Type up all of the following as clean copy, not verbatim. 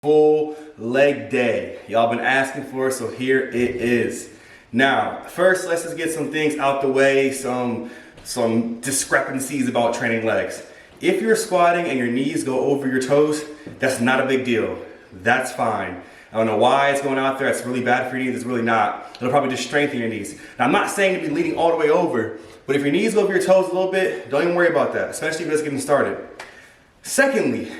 Full leg day. Y'all been asking for it, so here it is. Now, first, let's just get some things out the way, some discrepancies about training legs. If you're squatting and your knees go over your toes, that's not a big deal. That's fine. I don't know why it's going out there. It's really bad for your knees. It's really not. It'll probably just strengthen your knees. Now, I'm not saying to be leaning all the way over, but if your knees go over your toes a little bit, don't even worry about that, especially if you're just getting started. Secondly,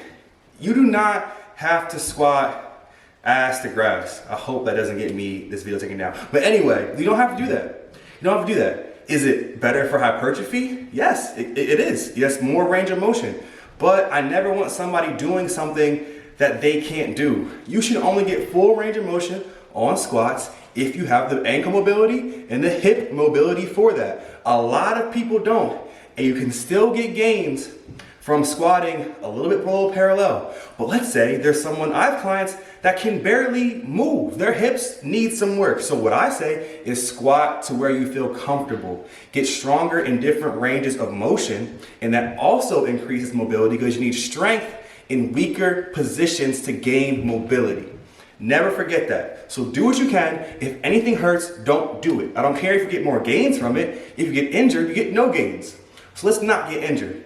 you do not have to squat ass to grass. I hope that doesn't get me this video taken down. But anyway, you don't have to do that. You don't have to do that. Is it better for hypertrophy? Yes, it is. Yes, more range of motion. But I never want somebody doing something that they can't do. You should only get full range of motion on squats if you have the ankle mobility and the hip mobility for that. A lot of people don't, and you can still get gains from squatting a little bit below parallel. But let's say there's someone, I have clients that can barely move. Their hips need some work. So what I say is squat to where you feel comfortable. Get stronger in different ranges of motion, and that also increases mobility because you need strength in weaker positions to gain mobility. Never forget that. So do what you can. If anything hurts, don't do it. I don't care if you get more gains from it. If you get injured, you get no gains. So let's not get injured.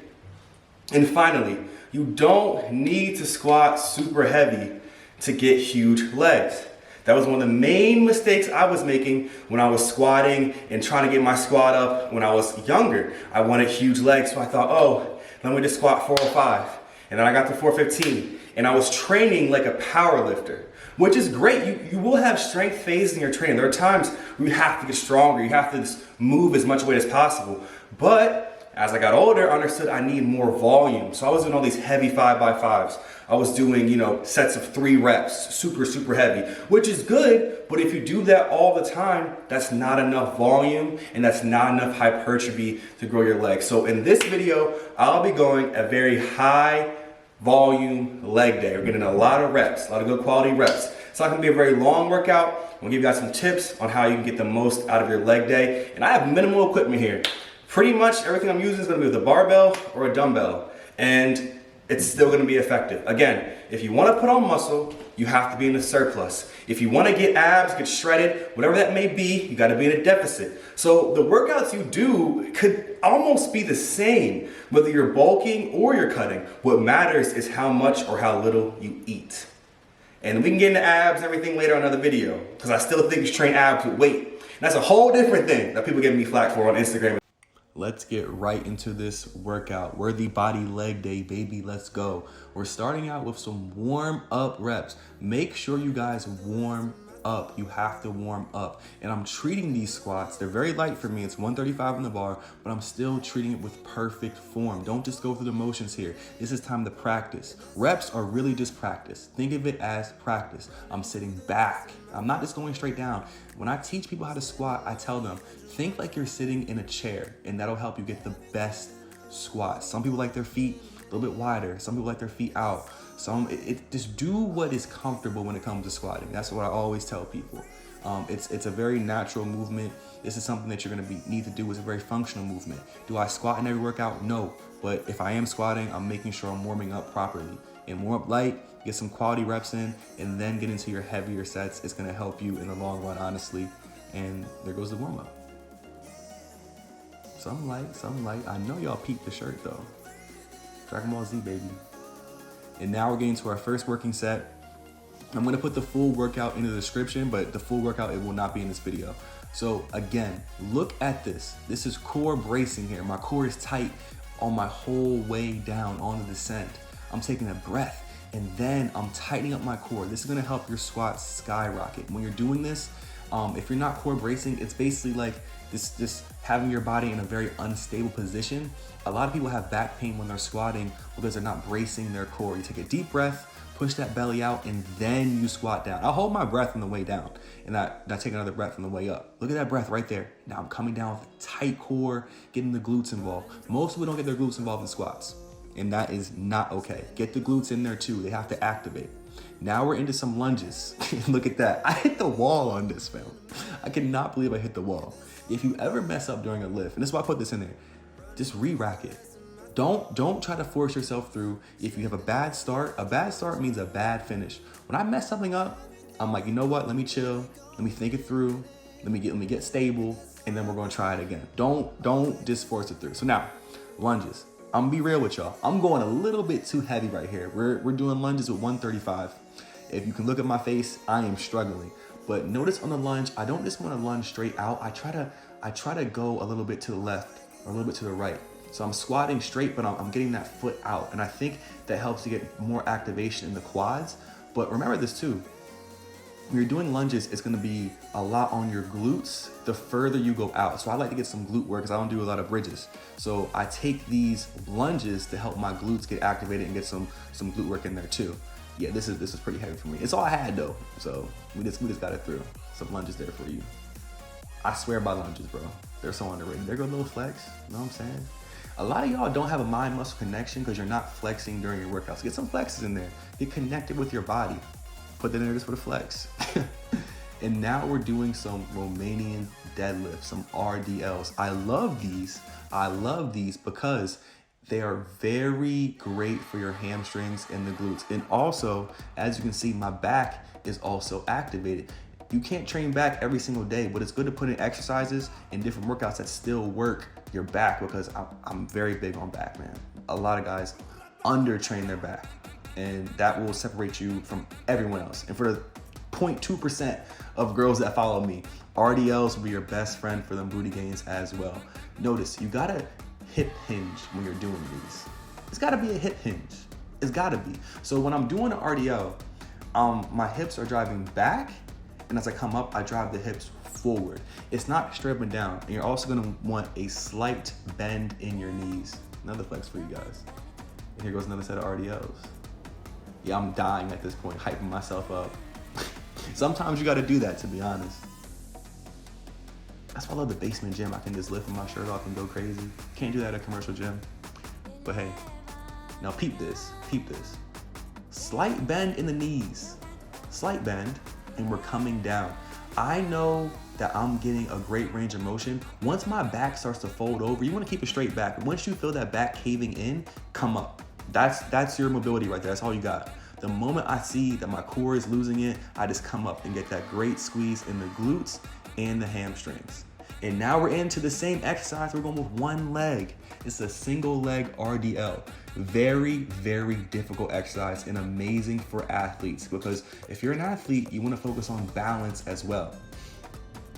And finally, you don't need to squat super heavy to get huge legs. That was one of the main mistakes I was making when I was squatting and trying to get my squat up when I was younger. I wanted huge legs, so I thought, oh, let me just squat 405. And then I got to 415. And I was training like a power lifter, which is great. You will have strength phases in your training. There are times where you have to get stronger. You have to just move as much weight as possible. But as I got older, I understood I need more volume. So I was doing all these heavy 5x5s. I was doing, sets of 3 reps, super heavy, which is good. But if you do that all the time, that's not enough volume and that's not enough hypertrophy to grow your legs. So in this video, I'll be going a very high volume leg day. We're getting a lot of reps, a lot of good quality reps. It's not gonna be a very long workout. I'm gonna give you guys some tips on how you can get the most out of your leg day. And I have minimal equipment here. Pretty much everything I'm using is gonna be with a barbell or a dumbbell, and it's still gonna be effective. Again, if you wanna put on muscle, you have to be in a surplus. If you wanna get abs, get shredded, whatever that may be, you gotta be in a deficit. So the workouts you do could almost be the same, whether you're bulking or you're cutting. What matters is how much or how little you eat. And we can get into abs and everything later on another video, because I still think you should train abs with weight. And that's a whole different thing that people give me flack for on Instagram. Let's get right into this workout. WorthyBody leg day, baby, let's go. We're starting out with some warm up reps. Make sure you guys warm up. You have to warm up. And I'm treating these squats, they're very light for me. It's 135 on the bar, but I'm still treating it with perfect form. Don't just go through the motions here. This is time to practice. Reps are really just practice. Think of it as practice. I'm sitting back. I'm not just going straight down. When I teach people how to squat, I tell them, think like you're sitting in a chair, and that'll help you get the best squat. Some people like their feet a little bit wider. Some people like their feet out. Just do what is comfortable when it comes to squatting. That's what I always tell people. It's a very natural movement. This is something that you're gonna need to do. It's a very functional movement. Do I squat in every workout? No. But if I am squatting, I'm making sure I'm warming up properly. And warm up light, get some quality reps in, and then get into your heavier sets. It's gonna help you in the long run, honestly. And there goes the warm up. Some light. I know y'all peeped the shirt though. Dragon Ball Z, baby. And now we're getting to our first working set. I'm gonna put the full workout in the description, but the full workout, it will not be in this video. So again, look at this. This is core bracing here. My core is tight on my whole way down on the descent. I'm taking a breath and then I'm tightening up my core. This is gonna help your squats skyrocket. When you're doing this, if you're not core bracing, it's basically like this having your body in a very unstable position. A lot of people have back pain when they're squatting because they're not bracing their core. You take a deep breath, push that belly out, and then you squat down. I'll hold my breath on the way down, and I take another breath on the way up. Look at that breath right there. Now I'm coming down with a tight core, getting the glutes involved. Most people don't get their glutes involved in squats, and that is not okay. Get the glutes in there too. They have to activate. Now we're into some lunges. Look at that. I hit the wall on this, fam. I cannot believe I hit the wall. If you ever mess up during a lift, and this is why I put this in there, just re-rack it. Don't try to force yourself through. If you have a bad start means a bad finish. When I mess something up, I'm like, you know what? Let me chill. Let me think it through. Let me get stable, and then we're gonna try it again. Don't just force it through. So now, lunges. I'm gonna be real with y'all. I'm going a little bit too heavy right here. We're doing lunges with 135. If you can look at my face, I am struggling. But notice on the lunge, I don't just want to lunge straight out. I try to go a little bit to the left or a little bit to the right. So I'm squatting straight, but I'm getting that foot out. And I think that helps to get more activation in the quads. But remember this too, when you're doing lunges, it's gonna be a lot on your glutes the further you go out. So I like to get some glute work because I don't do a lot of bridges. So I take these lunges to help my glutes get activated and get some glute work in there too. Yeah, this is pretty heavy for me. It's all I had though. So we just got it through. Some lunges there for you. I swear by lunges, bro. They're so underrated. There go a little flex, you know what I'm saying? A lot of y'all don't have a mind-muscle connection because you're not flexing during your workouts. Get some flexes in there. Get connected with your body. Put that in there just for the flex. And now we're doing some Romanian deadlifts, some RDLs. I love these because they are very great for your hamstrings and the glutes. And also, as you can see, my back is also activated. You can't train back every single day, but it's good to put in exercises and different workouts that still work your back, because I'm very big on back, man. A lot of guys undertrain their back, and that will separate you from everyone else. And for the 0.2% of girls that follow me, RDLs will be your best friend for them booty gains as well. Notice, you gotta hip hinge when you're doing these. It's gotta be a hip hinge. It's gotta be. So when I'm doing an RDL, my hips are driving back, and as I come up, I drive the hips forward. It's not straight up and down. And you're also gonna want a slight bend in your knees. Another flex for you guys. And here goes another set of RDLs. Yeah, I'm dying at this point, hyping myself up. Sometimes you gotta do that, to be honest. That's why I love the basement gym. I can just lift my shirt off and go crazy. Can't do that at a commercial gym. But hey, now peep this. Slight bend in the knees. Slight bend, and we're coming down. I know that I'm getting a great range of motion. Once my back starts to fold over, you wanna keep it straight back. Once you feel that back caving in, come up. That's your mobility right there, that's all you got. The moment I see that my core is losing it, I just come up and get that great squeeze in the glutes and the hamstrings. And now we're into the same exercise. We're going with one leg. It's a single leg RDL. Very, very difficult exercise and amazing for athletes, because if you're an athlete, you want to focus on balance as well.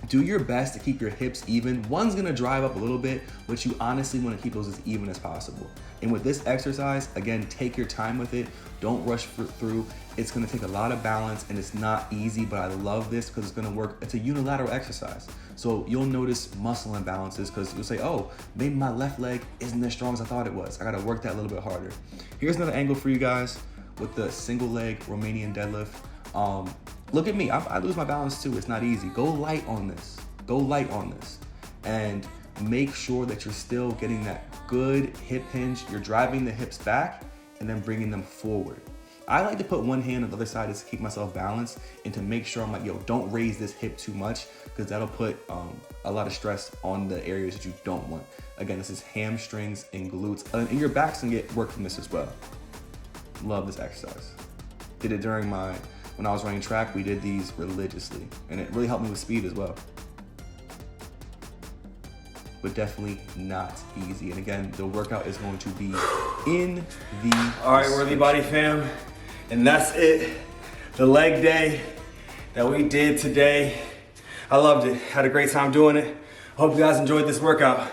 Do your best to keep your hips even. One's gonna drive up a little bit, but you honestly wanna keep those as even as possible. And with this exercise, again, take your time with it. Don't rush through. It's gonna take a lot of balance, and it's not easy, but I love this because it's gonna work. It's a unilateral exercise. So you'll notice muscle imbalances because you'll say, oh, maybe my left leg isn't as strong as I thought it was. I gotta work that a little bit harder. Here's another angle for you guys with the single leg Romanian deadlift. Look at me, I lose my balance too. It's not easy. Go light on this. And make sure that you're still getting that good hip hinge. You're driving the hips back and then bringing them forward. I like to put one hand on the other side just to keep myself balanced and to make sure I'm like, yo, don't raise this hip too much, because that'll put a lot of stress on the areas that you don't want. Again, this is hamstrings and glutes, and your back's gonna get work from this as well. Love this exercise. Did it when I was running track. We did these religiously, and it really helped me with speed as well. But definitely not easy. And again, the workout is going to be in the All right, WorthyBody fam, and that's it. The leg day that we did today. I loved it. Had a great time doing it. Hope you guys enjoyed this workout.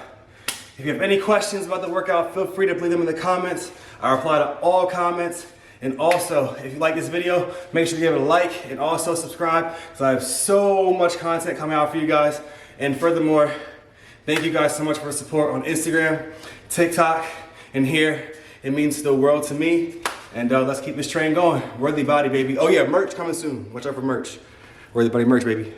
If you have any questions about the workout, feel free to leave them in the comments. I reply to all comments. And also, if you like this video, make sure you give it a like and also subscribe, because I have so much content coming out for you guys. And furthermore, thank you guys so much for the support on Instagram, TikTok, and here. It means the world to me. And let's keep this train going. WorthyBody, baby. Oh yeah, merch coming soon. Watch out for merch. WorthyBody merch, baby.